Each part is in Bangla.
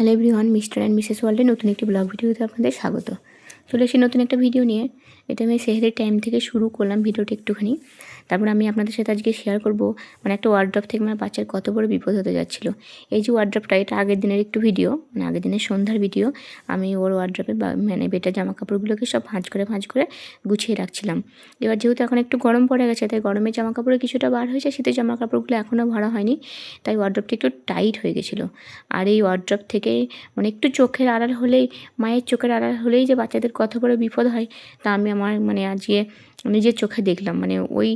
Hello everyone, mister and Mrs ওয়ার্ল্ডের নতুন একটি ব্লগ ভিডিওতে আপনাদের স্বাগত। চলে এসেছি নতুন একটা ভিডিও নিয়ে। এটা আমি সেহরির টাইম থেকে শুরু করলাম ভিডিওটা একটুখানি। তারপর আমি আপনাদের সাথে আজকে শেয়ার করব মানে একটা ওয়ার্ড্রপ থেকে আমার বাচ্চার কত বড় বিপদ হতে যাচ্ছিলো। এই যে ওয়ার্ড্রপটা, এটা আগের দিনের একটু ভিডিও, মানে আগের দিনের সন্ধ্যার ভিডিও। আমি ওর ওয়ার্ড্রপে মানে বেটার জামা কাপড়গুলোকে সব ভাঁজ করে গুছিয়ে রাখছিলাম। এবার যেহেতু এখন একটু গরম পড়ে গেছে, তাই গরমের জামা কাপড়ে কিছুটা বার হয়েছে, শীতের জামা কাপড়গুলো এখনও ভরা হয়নি, তাই ওয়ার্ড্রপটা একটু টাইট হয়ে গেছিলো। আর এই ওয়ার্ড্রপ থেকে মানে একটু চোখের আড়াল হলেই, মায়ের চোখের আড়াল হলেই যে বাচ্চাদের কত বড় বিপদ হয়, তা আমি আমার মানে আজকে নিজের চোখে দেখলাম। মানে ওই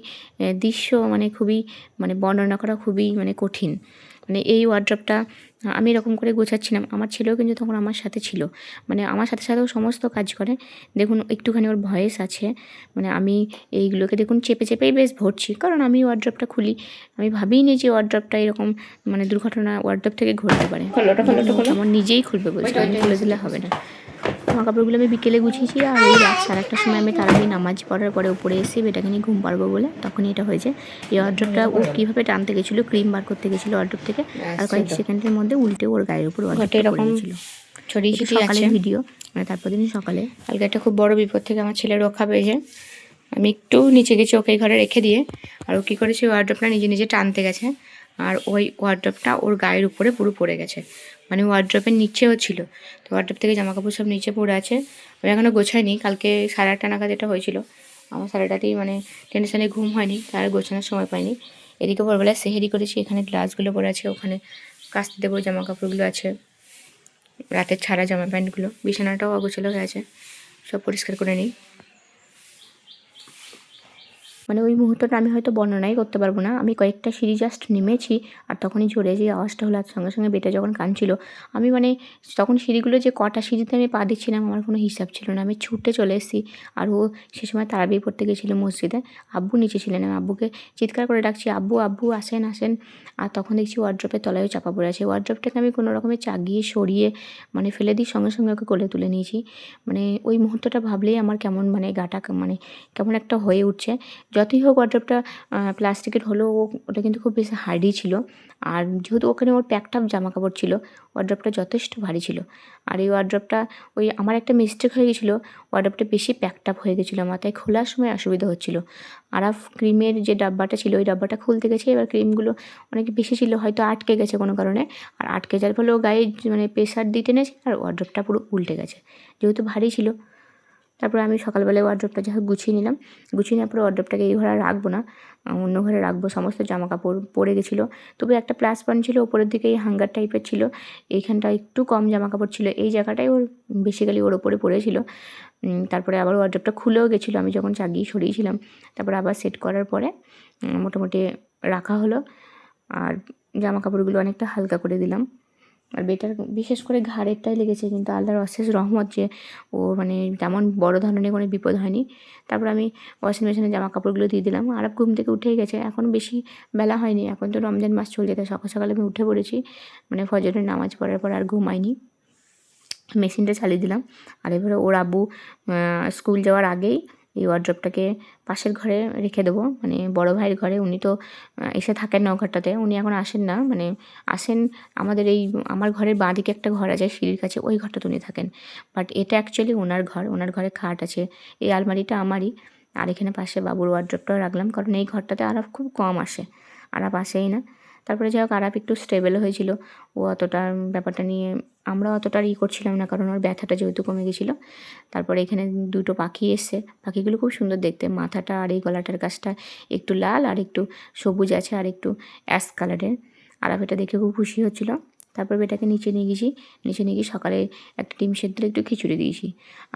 দৃশ্য মানে খুবই মানে বর্ণনা করা খুবই মানে কঠিন। মানে এই ওয়ার্ড্রপটা আমি এরকম করে গোছাচ্ছিলাম, আমার ছেলেও কিন্তু তখন আমার সাথে ছিল, মানে আমার সাথে সাথেও সমস্ত কাজ করে। দেখুন একটুখানি ওর ভয়েস আছে, মানে আমি এইগুলোকে দেখুন চেপেই বেশ ভরছি, কারণ আমি ওয়ার্ড্রপটা খুলি, আমি ভাবিনি যে ওয়ার্ড্রপটা এরকম মানে দুর্ঘটনা ওয়ার্ড্রপ থেকে ঘটতে পারে। আমার নিজেই খুলবে বলছি, আমি খুলে দিলে হবে না। জামা কাপড়গুলো আমি বিকেলে গুছিয়েছি, আর এই রাত 1:30টার সময় আমি তারাবি নামাজ পড়ার পরে উপরে এসে বেটাকে নিয়ে ঘুম পারবো বলে তখনই এটা হয়েছে। এই ওয়ার্ড্রপটা ও কীভাবে টানতে গেছিলো, ক্রিম বার করতে গেছিলো ওয়ার্ড্রপ থেকে, আর কয়েক সেকেন্ডের মধ্যে উল্টে ওর গায়ের উপর ওয়ার্ড্রপটা পড়ে গেছিলো। ছড়িয়ে ছিটিয়ে সকালের ভিডিও, মানে তারপর দিন সকালে। কালকে একটা খুব বড় বিপদ থেকে আমার ছেলে রক্ষা পেয়েছে। আমি একটু নিচে গেছি ওকে ঘরে রেখে দিয়ে, আর ও কী করেছে, ওয়ার্ড্রপটা নিজে টানতে গেছে, আর ওই ওয়ার্ড্রপটা ওর গায়ের উপরে পুরো পড়ে গেছে, মানে ওয়ার্ড্রপের নিচেও ছিল। তো ওয়ার্ড্রপ থেকে জামা কাপড় সব নিচে পড়ে আছে। আমি এখনও গোছাইনি, কালকে 8:30 নাগাদ এটা হয়েছিল। আমার 8:30 মানে টেনশনে ঘুম হয়নি, তার গোছানোর সময় পাইনি। এদিকে ভোরবেলা সেহেরি করেছি, এখানে গ্লাসগুলো পড়ে আছে, ওখানে কাচতে দেবো জামা কাপড়গুলো আছে, রাতের ছাড়া জামা প্যান্টগুলো, বিছানাটাও অগোছালো হয়ে আছে, সব পরিষ্কার করে নিই। মানে ওই মুহূর্তটা আমি হয়তো বর্ণনাই করতে পারবো না। আমি কয়েকটা সিঁড়ি জাস্ট নেমেছি, আর তখনই জোরে যে আওয়াজটা হলো, আর সঙ্গে সঙ্গে বেটা যখন কাঁদছিল, আমি মানে তখন সিঁড়িগুলো যে কটা সিঁড়িতে আমি পা দিচ্ছিলাম আমার কোনো হিসাব ছিল না। আমি ছুটে চলে এসেছি, আর ও সে সময় তারাবি পড়তে গেছিলো মসজিদে। আব্বু নিচে ছিলেন, আমি আব্বুকে চিৎকার করে ডাকছি, আব্বু আব্বু আসেন আসেন। আর তখন দেখছি ওয়ার্ড্রপের তলায়ও চাপা পড়ে আছে। ওয়ার্ড্রপটাকে আমি কোনো রকমে চাগিয়ে সরিয়ে মানে ফেলে দিই, সঙ্গে সঙ্গে ওকে কোলে তুলে নিয়েছি। মানে ওই মুহূর্তটা ভাবলেই আমার কেমন মানে গাটা মানে কেমন একটা হয়ে উঠছে। যতই হোক ওয়ার্ড্রপটা প্লাস্টিকের হলেও ওটা কিন্তু খুব বেশি হার্ডি ছিল, আর যেহেতু ওখানে ওর প্যাকটাপ জামা কাপড় ছিল, ওয়ার্ড্রপটা যথেষ্ট ভারী ছিল। আর এই ওয়ার্ড্রপটা ওই আমার একটা মিস্টেক হয়ে গেছিলো, ওয়ার্ড্রপটা বেশি প্যাকটাপ হয়ে গেছিলো আমার, তাই খোলার সময় অসুবিধা হচ্ছিলো। আর ক্রিমের যে ডাব্বাটা ছিল, ওই ডাব্বাটা খুলতে গেছে, এবার ক্রিমগুলো অনেক বেশি ছিল, হয়তো আটকে গেছে কোনো কারণে, আর আটকে যাওয়ার ফলে ও গায়ে মানে প্রেশার দিতে নেছে, আর ওয়ার্ড্রপটা পুরো উল্টে গেছে, যেহেতু ভারী ছিল। তারপরে আমি সকালবেলায় ওয়ার্ড্রপটা যা হোক গুছিয়ে নিলাম, গুছিয়ে নেওয়ার পরে ওয়ার্ড্রপটাকে এই ঘরে আর রাখবো না, অন্য ঘরে রাখবো। সমস্ত জামা কাপড় পরে গেছিলো, তবে একটা প্লাস পয়েন্ট ছিল, ওপরের দিকে এই হাঙ্গার টাইপের ছিল, এইখানটা একটু কম জামা কাপড় ছিল, এই জায়গাটাই ওর বেসিক্যালি ওর ওপরে পড়েছিল। তারপরে আবার ওয়ার্ড্রপটা খুলেও গেছিলো, আমি যখন চাগিয়ে সরিয়েছিলাম, তারপরে আবার সেট করার পরে মোটামুটি রাখা হলো, আর জামা কাপড়গুলো অনেকটা হালকা করে দিলাম। আর বেটার বিশেষ করে ঘাড়েরটাই লেগেছে, কিন্তু আল্লাহর অশেষ রহমত যে ও মানে তেমন বড় ধরনের কোনো বিপদ হয়নি। তারপর আমি ওয়াশিং মেশিনে জামা কাপড়গুলো দিয়ে দিলাম, আর ঘুম থেকে উঠেই গেছে, এখন বেশি বেলা হয়নি, এখন তো রমজান মাস চলছে, তাই সকাল সকালে আমি উঠে পড়েছি, মানে ফজরের নামাজ পড়ার পর আর ঘুমাইনি, মেশিনটা চালিয়ে দিলাম। আর এবারে ওর আব্বু স্কুল যাওয়ার আগেই এই ওয়ার্ড্রপটাকে পাশের ঘরে রেখে দেবো, মানে বড় ভাইয়ের ঘরে। উনি তো এসে থাকেন না ও ঘরটাতে, উনি এখন আসেন না, মানে আসেন আমাদের এই আমার ঘরের বাঁদিকে একটা ঘর আছে সিঁড়ির কাছে, ওই ঘরটাতে উনি থাকেন, বাট এটা অ্যাকচুয়ালি ওনার ঘর, ওনার ঘরে খাট আছে, এই আলমারিটা আমারই। আর এখানে পাশে বাবুর ওয়ার্ড্রপটাও রাখলাম, কারণ এই ঘরটাতে আরাফ খুব কম আসে, আরাফ আসেই না। তারপরে যাই হোক আরাফ একটু স্টেবল হয়েছিল, ও অতটা ব্যাপারটা নিয়ে আমরা অতটা করছিলাম না, কারণ ওর ব্যথাটা যেহেতু কমে গেছিলো। তারপরে এখানে দুটো পাখি এসছে, পাখিগুলো খুব সুন্দর দেখতে, মাথাটা আর এই গলাটার কাছটা একটু লাল, আর একটু সবুজ আছে, আর একটু অ্যাশ কালারের। আরাফ এটা দেখে খুব খুশি হচ্ছিলো। তারপর বেটাকে নিচে নিয়ে গেছি, নিচে নিয়ে গিয়ে সকালে একটা ডিম সেদ্ধ একটু খিচুড়ি দিয়েছি।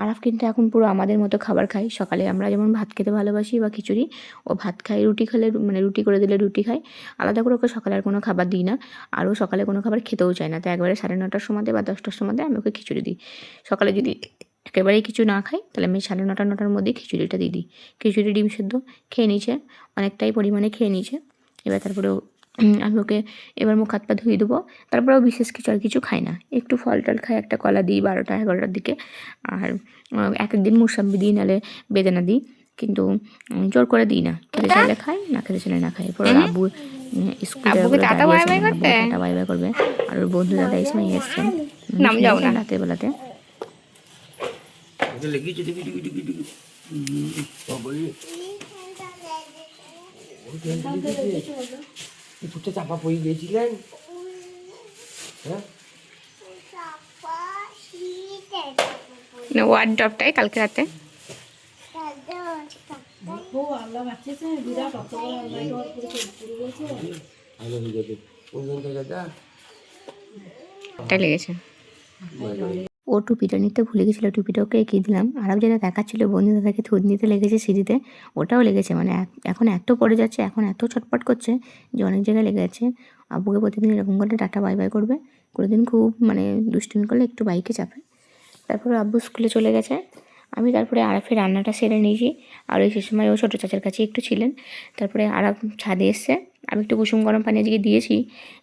আরাফ কিন্তু এখন পুরো আমাদের মতো খাবার খায়, সকালে আমরা যেমন ভাত খেতে ভালোবাসি বা খিচুড়ি, ও ভাত খায়, রুটি খেলে মানে রুটি করে দিলে রুটি খায়, আলাদা করে ওকে সকালে আর কোনো খাবার দিই না, আরও সকালে কোনো খাবার খেতেও চায় না, তো একবারে 9:30টার সময় বা 10টার সময় আমি ওকে খিচুড়ি দিই। সকালে যদি একেবারেই কিছু না খাই, তাহলে আমি 9:30-9টার মধ্যেই খিচুড়িটা দিয়ে দিই। খিচুড়ি ডিম সেদ্ধ খেয়ে নিয়েছে, অনেকটাই পরিমাণে খেয়ে নিয়েছে। এবার তারপরে আমি ওকে এবার মুখ হাত পা ধুয়ে দেবো। তারপরেও বিশেষ কিছু আর কিছু খাই না, একটু ফল টল খাই, একটা কলা দিই 12টা 11টার দিকে, আর এক একদিন মুসাম্বি দিই, নাহলে বেদানা দিই। কিন্তু জোর করে দিই না, খেতে চাইলে খাই, না খেতে চাইলে না খাই। পরে আব্বু স্কুল টাটা বাই বাই করবে, আর ওর বন্ধু দাদা এই সময় এসছেন রাতের বেলাতে। চাপা পড়ে গিয়েছিলেন, ওয়ার্ড্রপটাই কালকে রাতে লেগেছে। ও টুপিটা নিতে ভুলে গেছিলো, টুপিটা ওকে এঁকে দিলাম। আর যেটা দেখাচ্ছিল বন্ধু দাদাকে থুতনিতে লেগেছে সিঁড়িতে, ওটাও লেগেছে। মানে এখন এত পড়ে যাচ্ছে, এখন এত ছটপট করছে যে অনেক জায়গায় লেগে যাচ্ছে। আব্বুকে প্রতিদিন এরকম করে টাটা বাই বাই করবে, কোনোদিন খুব মানে দুষ্টুমি করলে একটু বাইকে চাপে। তারপরে আব্বু স্কুলে চলে গেছে। আমি তারপরে আরাফের রান্নাটা সেরে নিয়েছি, আর ওই সে সময় ও ছোটো চাচার কাছে একটু ছিলেন। তারপরে আরাফ ছাদে এসছে, আমি একটু কুসুম গরম পানি আজকে দিয়েছি,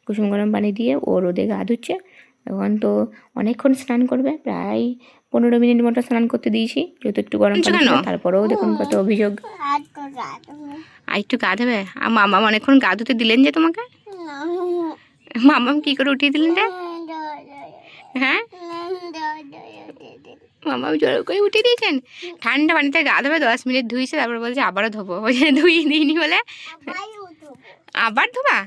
কুসুম গরম পানি দিয়ে ও রোদে গা ধুচ্ছে। এখন তো অনেকক্ষণ স্নান করবে, প্রায় 15 মিনিট মতো স্নান করতে দিয়েছি, যেহেতু একটু গরম পানি ছিল। তারপরেও দেখুন কত অভিযোগ, আর একটু গা ধোবে। আর মামা অনেকক্ষণ গা ধুতে দিলেন যে তোমাকে, মামাম কি করে উঠিয়ে দিলেন রে? হ্যাঁ, মামা জোর করে উঠিয়ে দিয়েছেন। ঠান্ডা পানিতে গা ধোবে, 10 মিনিট ধুইছে, তারপর বলছে আবারও ধোবো। বলছে ধুইয়ে দিইনি বলে আবার ধোবা।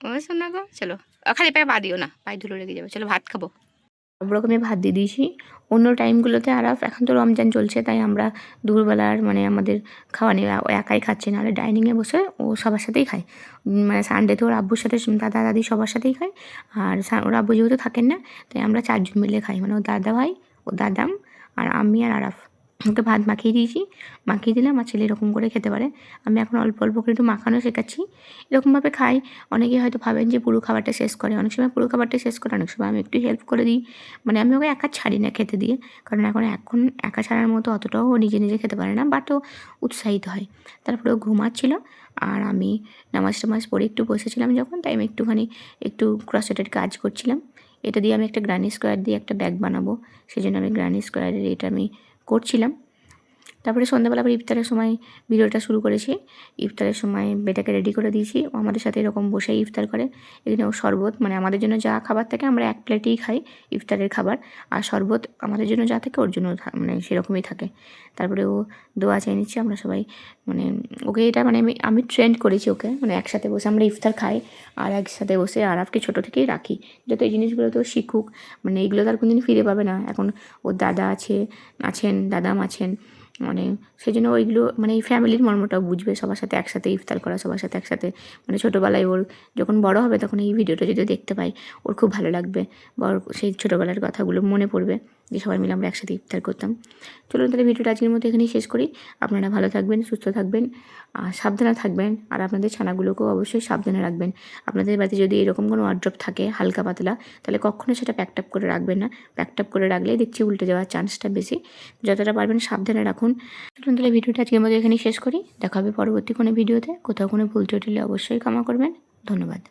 ও শোনা গো, চলো খালি পায়ে পা দিও না, পায়ে ধুলো লেগে যাবে। চলো ভাত খাবো। সব রকমের ভাত দিয়ে দিয়েছি। অন্য টাইমগুলোতে আরাফ, এখন তো রমজান চলছে, তাই আমরা দুপুরবেলার মানে আমাদের খাওয়া নিয়ে ও একাই খাচ্ছে, নাহলে ডাইনিংয়ে বসে ও সবার সাথেই খায়। মানে সানডেতে ওর আব্বুর সাথে দাদা দাদি সবার সাথেই খায়। আর ওর আব্বু যেহেতু থাকেন না, তাই আমরা 4 জন মিলে খাই। মানে ও দাদা ভাই, ও দাদাম, আর আমি আর আরাফ। ওকে ভাত মাখিয়ে দিয়েছি, মাখিয়ে দিলাম। আর ছেলে এরকম করে খেতে পারে। আমি এখন অল্প অল্প করে একটু মাখানো শেখাচ্ছি। এরকমভাবে খাই। অনেকেই হয়তো ভাবেন যে পুরো খাবারটা শেষ করে, অনেক সময় পুরো খাবারটা শেষ করে, অনেক সময় আমি একটু হেল্প করে দিই। মানে আমি ওকে একা ছাড়ি না খেতে দিয়ে, কারণ এখন একা ছাড়ার মতো অতটাও ও নিজে নিজে খেতে পারে না, বাট ও উৎসাহিত হয়। তারপরে ও ঘুমাচ্ছিল, আর আমি নামাজ টামাজ পড়ে একটু বসেছিলাম যখন, তাই আমি একটু ক্রসেটের কাজ করছিলাম। এটা দিয়ে আমি একটা গ্রানি স্কোয়ার দিয়ে একটা ব্যাগ বানাবো, সেই জন্য আমি গ্রানি স্কোয়ারের এটা আমি করছিলাম। তারপরে সন্ধ্যাবেলা আবার ইফতারের সময় ভিডিওটা শুরু করেছি। ইফতারের সময় বেটাকে রেডি করে দিয়েছি, ও আমাদের সাথে এরকম বসেই ইফতার করে। এখানে ও শরবত, মানে আমাদের জন্য যা খাবার থাকে আমরা এক প্লেটেই খাই ইফতারের খাবার, আর শরবত আমাদের জন্য যা থাকে ওর জন্য মানে সেরকমই থাকে। তারপরে ও দোয়া চেয়ে নিচ্ছে, আমরা সবাই মানে ওকে এটা মানে আমি ট্রেন্ড করেছি ওকে, মানে একসাথে বসে আমরা ইফতার খাই, আর একসাথে বসে আরাফকে ছোটো থেকেই রাখি, যাতে এই জিনিসগুলো তো শিখুক। মানে এইগুলো তো আর কোনোদিন ফিরে পাবে না। এখন ওর দাদা আছেন, দাদাম আছেন, মানে সেই জন্য ওইগুলো মানে এই ফ্যামিলির মর্মটাও বুঝবে, সবার সাথে একসাথে ইফতার করা, সবার সাথে একসাথে। মানে ছোটোবেলায় ওর যখন বড় হবে তখন এই ভিডিওটা যদি দেখতে পাই, ওর খুব ভালো লাগবে, বা ওর সেই ছোটোবেলার কথাগুলো মনে পড়বে, যে সবাই মিলে আমরা একসাথে ইফতার করতাম। চলুন তাহলে ভিডিওটা আজকের মতো এখানেই শেষ করি। আপনারা ভালো থাকবেন, সুস্থ থাকবেন, আর সাবধানে থাকবেন, আর আপনাদের ছানাগুলোকেও অবশ্যই সাবধানে রাখবেন। আপনাদের বাড়িতে যদি এরকম কোনো ওয়ার্ড্রপ থাকে হালকা পাতলা, তাহলে কখনো সেটা প্যাকড করে রাখবেন না। প্যাকড করে রাখলেই দেখছি উল্টে যাওয়ার চান্সটা বেশি। যতটা পারবেন সাবধানে রাখুন। চলুন তাহলে ভিডিওটা আজকের মতো এখানেই শেষ করি। দেখা হবে পরবর্তী কোনো ভিডিওতে। কোথাও কোনো ভুল ত্রুটি হলে অবশ্যই ক্ষমা করবেন। ধন্যবাদ।